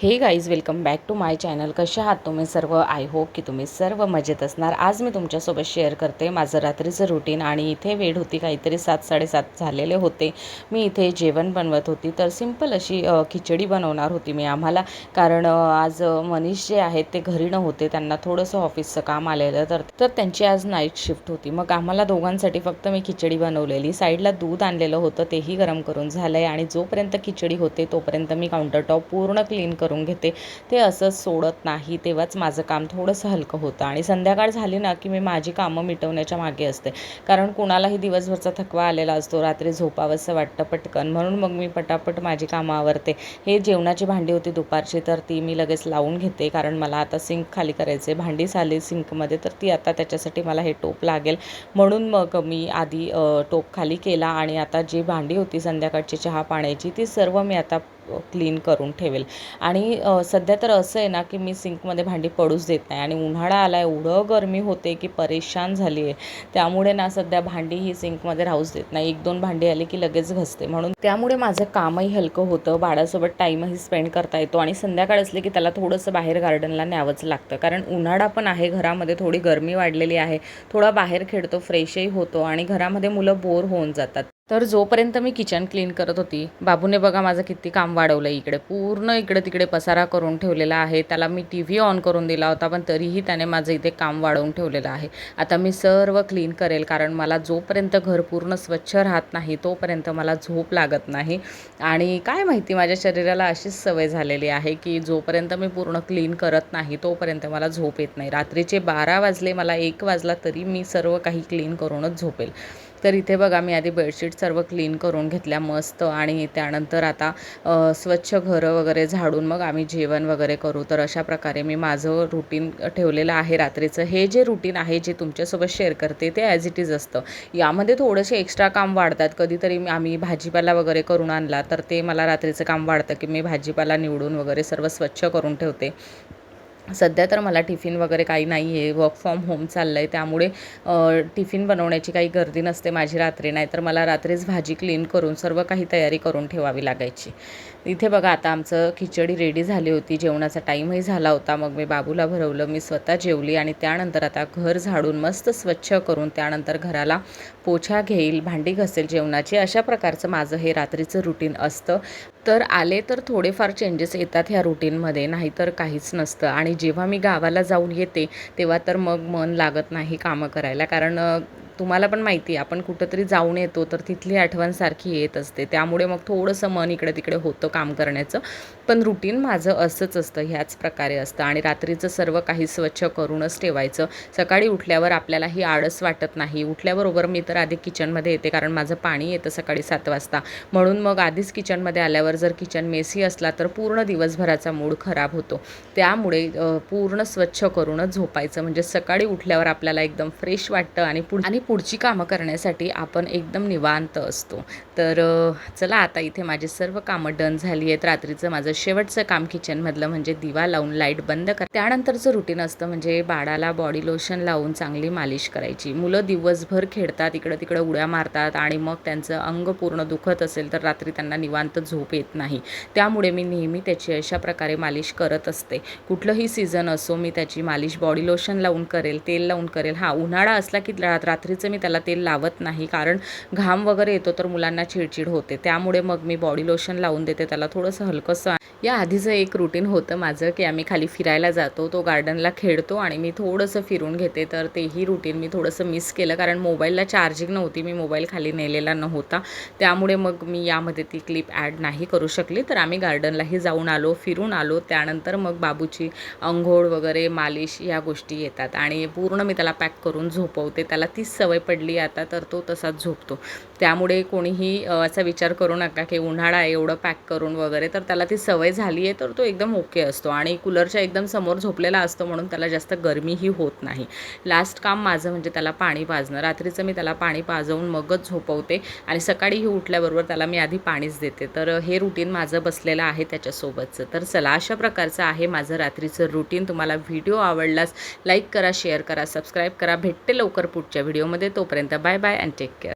हे guys, welcome back to my channel. कशा आहात तुम्ही सर्व? आय होप की तुम्ही सर्व मजेत असणार. आज मी तुमच्यासोबत शेअर करते माझं रात्रीचं रुटीन. आणि इथे वेळ होती काहीतरी 7-7:30 झालेले होते. मी इथे जेवण बनवत होती. तर सिंपल अशी खिचडी बनवणार होती मी आम्हाला, कारण आज मनीष जे आहेत ते घरी नव्हते. त्यांना थोडंसं ऑफिसचं काम आलेलं, तर त्यांची आज नाईट शिफ्ट होती. मग आम्हाला दोघांसाठी फक्त मी खिचडी बनवलेली. साईडला दूध आणलेलं होतं, तेही गरम करून झालं आहे. आणि जोपर्यंत खिचडी होते तोपर्यंत मी काउंटरटॉप पूर्ण क्लीन करून घेते. ते असंच सोडत नाही, तेव्हाच माझं काम थोडंसं हलकं होतं. आणि संध्याकाळ झाली ना की मी माझी कामं मिटवण्याच्या मागे असते, कारण कुणालाही दिवसभरचा थकवा आलेला असतो, रात्री झोपावंसं वाटतं पटकन. म्हणून मग मी पटापट माझी कामं आवरते. हे जेवणाची भांडी होती दुपारची, तर ती मी लगेच लावून घेते, कारण मला आता सिंक खाली करायचे. भांडी झाली सिंकमध्ये, तर ती आता त्याच्यासाठी मला हे टोप लागेल. म्हणून मग मी आधी टोप खाली केला. आणि आता जी भांडी होती संध्याकाळची चहा पाण्याची, ती सर्व मी आता क्लीन करून ठेवेल. आणि सध्या तर असं आहे ना की मी सिंकमध्ये भांडी पडूच देत नाही. आणि उन्हाळा आला आहे, एवढं गरमी होते की परेशान झाली आहे. त्यामुळे ना सध्या भांडी ही सिंकमध्ये राहूच देत नाही. 1-2 भांडी आली की लगेच घसते. म्हणून त्यामुळे माझं कामही हलकं होतं, बाळासोबत टाईमही स्पेंड करता येतो. आणि संध्याकाळ असले की त्याला थोडंसं बाहेर गार्डनला न्यावंच लागतं, कारण उन्हाळा पण आहे, घरामध्ये थोडी गरमी वाढलेली आहे. थोडा बाहेर खेळतो, फ्रेशही होतो. आणि घरामध्ये मुलं बोर होऊन जातात. तर जोपर्यंत मी किचन क्लीन करत होती, बाबूने बघा माझं किती काम वाढवलं. इकडे पूर्ण इकडे तिकडे पसारा करून ठेवलेला आहे. त्याला मी TV ऑन करून दिला होता, पण तरीही त्याने माझं इथे काम वाढवून ठेवलेलं आहे. आता मी सर्व क्लीन करेल, कारण मला जोपर्यंत घर पूर्ण स्वच्छ राहत नाही तोपर्यंत मला झोप लागत नाही. आणि काय माहिती, माझ्या शरीराला अशीच सवय झालेली आहे की जोपर्यंत मी पूर्ण क्लीन करत नाही तोपर्यंत मला झोप येत नाही. रात्रीचे 12 वाजले, मला 1 वाजला, तरी मी सर्व काही क्लीन करूनच झोपेल. तर इथे बघा, मी आधी बेडशीट सर्व क्लीन करून घेतल्या मस्त. आणि त्यानंतर आता स्वच्छ घरं वगैरे झाडून मग आम्ही जेवण वगैरे करू. तर अशा प्रकारे मी माझं रुटीन ठेवलेलं आहे रात्रीचं. हे जे रुटीन आहे, जे तुमच्यासोबत शेअर करते, ते ॲज इट इज असतं. यामध्ये थोडेसे एक्स्ट्रा काम वाढतात. कधीतरी आम्ही भाजीपाला वगैरे करून आणला, तर ते मला रात्रीचं काम वाढतं की मी भाजीपाला निवडून वगैरे सर्व स्वच्छ करून ठेवते. सध्या तर मला टिफिन वगैरे काही नाही आहे, वर्क फ्रॉम होम चाललं आहे. त्यामुळे टिफिन बनवण्याची काही गर्दी नसते माझी रात्री. नाही तर मला रात्रीच भाजी क्लीन करून सर्व काही तयारी करून ठेवावी लागायची. इथे बघा, आता आमचं खिचडी रेडी झाली होती, जेवणाचा टाईमही झाला होता. मग मी बाबूला भरवलं, मी स्वतः जेवली. आणि त्यानंतर आता घर झाडून मस्त स्वच्छ करून त्यानंतर घराला पोछा घेईल, भांडी घसेल जेवणाची. अशा प्रकारचं माझं हे रात्रीचं रुटीन असतं. तर आले तर थोडेफार चेंजेस येतात ह्या रुटीनमध्ये, नाहीतर काहीच नसतं. आणि जेव्हा मी गावाला जाऊन येते तेव्हा तर मग मन लागत नाही कामं करायला, कारण तुम्हाला पण माहिती आहे, आपण कुठंतरी जाऊन येतो तर तिथली आठवण सारखी येत असते. त्यामुळे मग थोडंसं मन इकडे तिकडे होतं काम करण्याचं. पण रुटीन माझं असंच असतं, ह्याच प्रकारे असतं. आणि रात्रीचं सर्व काही स्वच्छ करूनच ठेवायचं. सकाळी उठल्यावर आपल्यालाही आळस वाटत नाही. उठल्याबरोबर मी तर आधी किचनमध्ये येते, कारण माझं पाणी येतं सकाळी 7 वाजता. म्हणून मग आधीच किचनमध्ये आल्यावर जर किचन मेसी असला तर पूर्ण दिवसभराचा मूड खराब होतो. त्यामुळे पूर्ण स्वच्छ करूनच झोपायचं, म्हणजे सकाळी उठल्यावर आपल्याला एकदम फ्रेश वाटतं. आणि पुढची कामं करण्यासाठी आपण एकदम निवांत असतो. तर चला, आता इथे माझी सर्व कामं डन झाली आहेत. रात्रीचं माझं शेवटचं काम किचनमधलं म्हणजे दिवा लावून लाईट बंद कर. त्यानंतरचं रुटीन असतं म्हणजे बाळाला बॉडी लोशन लावून चांगली मालिश करायची. मुलं दिवसभर खेळतात, इकडं तिकडं उड्या मारतात, आणि मग त्यांचं अंग पूर्ण दुखत असेल तर रात्री त्यांना निवांत झोप येत नाही. त्यामुळे मी नेहमी त्याची अशा प्रकारे मालिश करत असते. कुठलंही सीझन असो, मी त्याची मालिश बॉडी लोशन लावून करेल, तेल लावून करेल. उन्हाळा असला की रात्रीचं मी त्याला तेल लावत नाही, कारण घाम वगैरे येतो तर मुलांना चिडचिड होते. त्यामुळे मग मी बॉडी लोशन लावून देते त्याला थोडंसं हलकंसं. या आधीचं एक रुटीन होतं माझं की आम्ही खाली फिरायला जातो, तो गार्डनला खेळतो आणि मी थोडंसं फिरून घेते. तर तेही रुटीन मी थोडंसं मिस केलं, कारण मोबाईलला चार्जिंग नव्हती, मी मोबाईल खाली नेलेला नव्हता. त्यामुळे मग मी यामध्ये ती क्लिप ॲड नाही करू शकली. तर आम्ही गार्डनलाही जाऊन आलो, फिरून आलो. त्यानंतर मग बाबूची अंघोळ वगैरे मालिश या गोष्टी येतात. आणि पूर्ण मी त्याला पॅक करून झोपवते. त्याला तीच सवय पडली आता, तर तो तसाच झोपतो. त्यामुळे कोणीही असा विचार करू नका की उन्हाळा आहे एवढं पॅक करून वगैरे, तर त्याला ती सवय झाली आहे, तर तो एकदम ओके असतो. आणि कूलरच्या एकदम समोर झोपलेला असतो, म्हणून त्याला जास्त गरमीही होत नाही. लास्ट काम माझं म्हणजे त्याला पाणी पाजणं. रात्रीचं मी त्याला पाणी पाजवून मगच झोपवते, आणि सकाळीही उठल्याबरोबर त्याला मी आधी पाणीच देते. तर हे रुटीन माझं बसलेलं आहे त्याच्यासोबतचं. तर चला, अशा प्रकारचं आहे माझं रात्रीचं रुटीन. तुम्हाला व्हिडिओ आवडलास लाईक करा, शेअर करा, सबस्क्राईब करा. भेटते लवकर पुढच्या व्हिडिओमध्ये. तोपर्यंत bye bye and take care.